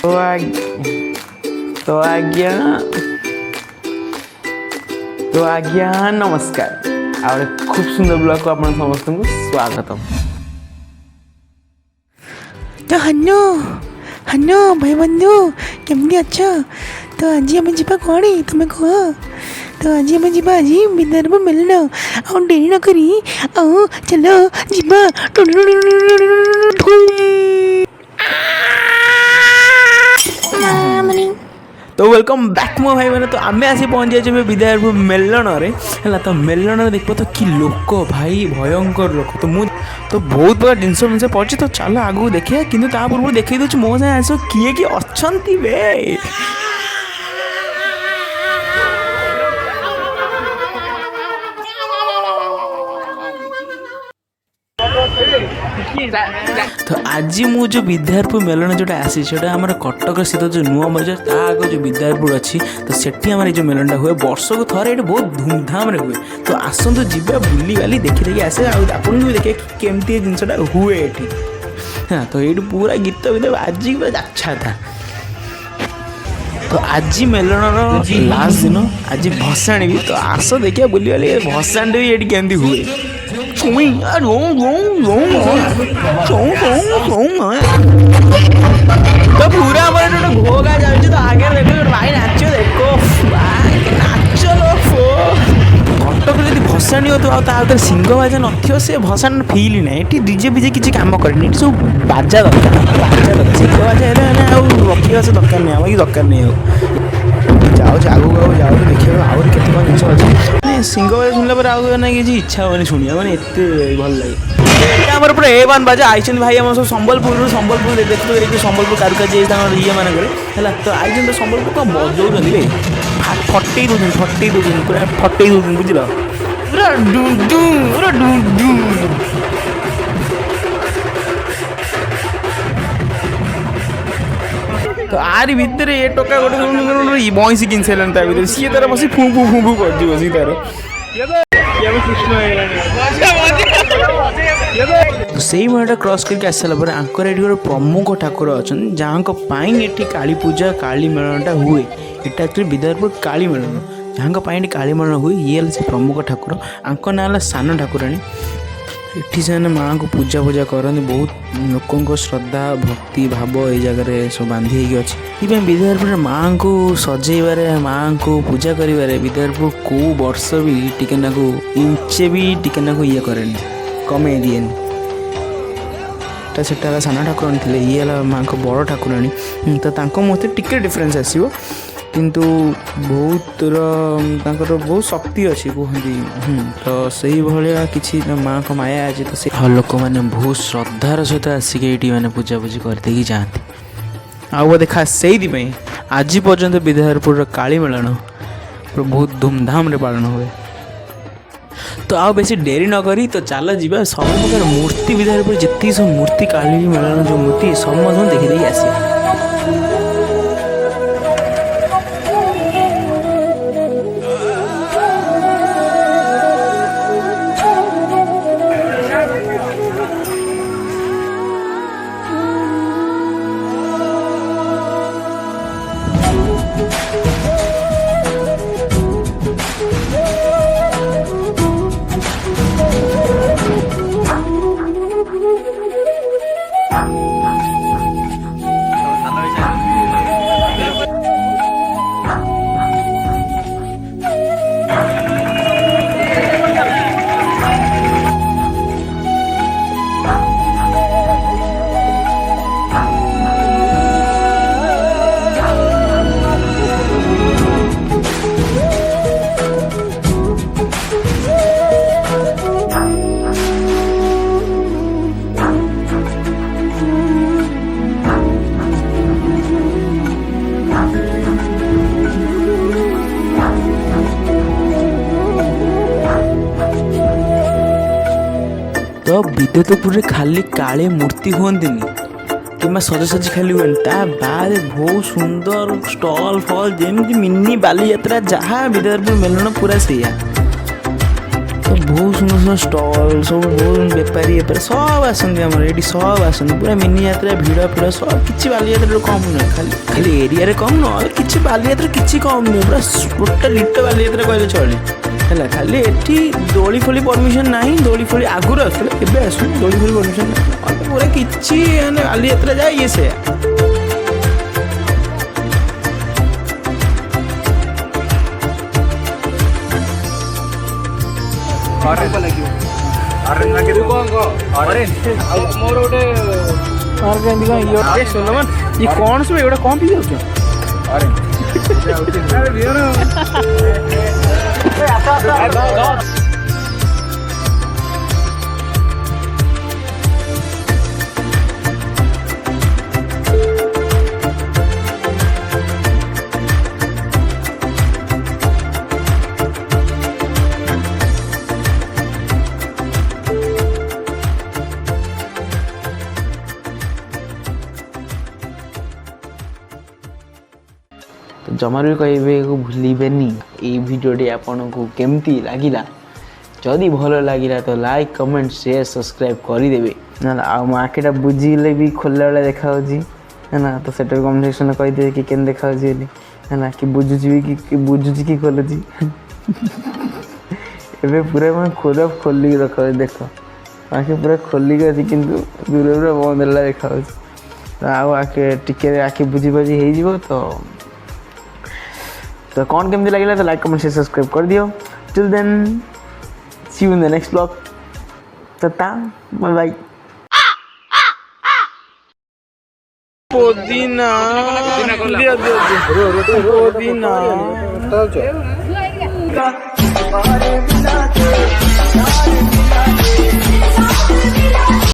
तो आज्ञा नमस्कार आ खूब सुंदर ब्लॉग को आप समस्त को स्वागतम। तो हन्नो भाई बंधु केमती अच्छ। तो आज आम जा कौन तुम कह। तो आज आम जा आज विद्यारंभ मिलन आ डेरी न करी चलो जीवा। तो वेलकम बैक मो भाई मैंने। तो आम आसी पहुँच जाए विद्यारंभ मेलन है। तो मेलन देख तो कि लोक भाई भयंकर लोक। तो मुझे तो बहुत प्रकार जिनस पड़े। तो चलो आगू देखिए कि पूर्व देखी दूसरी मो साथ आस किए कि अच्छा बे। तो आज मु जो विद्यारंभ मेलन जोटा आसी आम कटक स्थित जो नुआ बजार ता आगे जो विद्यारंभ अच्छी तो सेठी आम जो मेलनटा हुए वर्ष को थरे ये बहुत धूमधाम हुए। तो आसतु जीवा बुली गाली देखी देखी आसे आपन भी देखिए केमती जिनसा हुए ये। हाँ तो ये पूरा गीत भी आज पूरा अच्छा था। तो आज मेलन लास्ट दिन आज भसाणी भी। तो आस देखिए बुली गाली भसाणी भी ये केमती हुए। तो पूरा घोगा जाए तो आगे देखो भाई नाच देखो नाच लोग कटक जी भसाणी हो तो सिंह बाजा नथियो से भसाणी फिल ना। ये डीजे बीजे किसी कम करे सब बाजा दरकार सिंह बाजा रखा से दरकार नहीं आम कि दरकार नहीं जाओ आगू आगू जाओ तो देखिए आहरी के जिन अच्छे सिंह बाजा शुणला पर ना किसी इच्छा होनी शुणा मैंने एत भल लगे। आमर पूरा ए1 बाजा आई भाई आम सब संबलपुर देखते संबलपुर कारुकाज ये मानक है। तो आई तो संबलपुर कौन बजाऊँ बे फटे दूसरी पूरा फटे दूसरी बुझल पूरा पूरा तो आरी भितर ये टोका गोटे भैंसी किन सारे ता भर सी तार बस फू फू फू फू कर बस तार तो से मेला क्रॉस करके आसारा पर आंकर ये गोटे प्रमुख ठाकुर अच्छा जहाँ ये काली पूजा काली मेलनटा हुए। यहाँ एक्चुअली विद्यारंभ काली मेलन जहाँ काली मेलन हुए ये से प्रमुख ठाकुर आंक ना सान ठाकुराणी। ये से माँ को पूजा पूजा करते बहुत लोकों श्रद्धा भक्ति भाव ये जगह सब बांधी अच्छी। ये विद्यारंभ माँ को सजेबार माँ को पूजा कर विद्यारंभ को वर्ष भी टिके इंचे भी टिके ये करे कमे दिए से सान ठाकुराणी थे ये माँ को बड़ ठाकुराणी। तो मत टिके डिफरेन्स आसो किंतु बहुत बहुत शक्ति अच्छी कहती। तो से भाया किसी माँ को माया अच्छी। तो लोक मैंने बहुत श्रद्धार सहित आसिक ये मैंने पूजा पूजी करदे जाती आ देखा से आज पर्यंत विद्यारंभ काली मेलन बहुत धूमधाम रे पालन हुए। तो आ बेसी डेरी न करी तो चल जा सब प्रकार मूर्ति विद्यारंभ जितनी सब मूर्ति काली मेलन जो मूर्ति सब देखी देखी आस। तो विद्युतपुर खाली काले मूर्ति हुंदी कि सजासजी खाली हुए बाद बहुत सुंदर स्टॉल फल जमी मिनी बाली यात्रा जहाँ विद्यारंभ मेलन पूरा से। बहुत सुंदर सुंदर स्टल सब बहुत बेपारी सब आसती आम ये सब आसती पूरा मिनी यात्रा भिड़ फिड़ सब किसी बालीजात्रा कम नुहे खाली खाली एरिया कम ना कि बालीजात्रा किसी कम नुहे पूरा टोटाल लिट बालीजात्रा कहले चली है खाली एटी दोली फोली परमिशन ना दोली फोली आगुरी आसुला ए आसू दोली फोली परमिशन ना पूरा किसी बालीजात्रा जाए ये से ये कौन सब एगुड़ा कौन पी जाऊँ तो जमार भी कहे भूलेनि ये भिडियोटी आपन को केमती लगिला जदि भल लगिला तो लाइक कमेंट शेयर सब्सक्राइब करदेवे ना आ आखिटा बुझीले भी खोलला बेला देखा है ना तो सेटा कमेंट सेक्शन में कहीदे कि केन देखा है ना कि बुझुची भी कि बुझुची कि खोलुची एबे पूरा मैं खोल खोलिक रखा देख आखि पूरा खोलिक अच्छी कि दूर पूरा बंद है देखा तो आके टिके आखि बुझी बाझी हो तो कौन केमती लगे तो लाइक कमेंट शेयर सब्सक्राइब कर दियो till then see you in the next blog tata bye bye पुदीना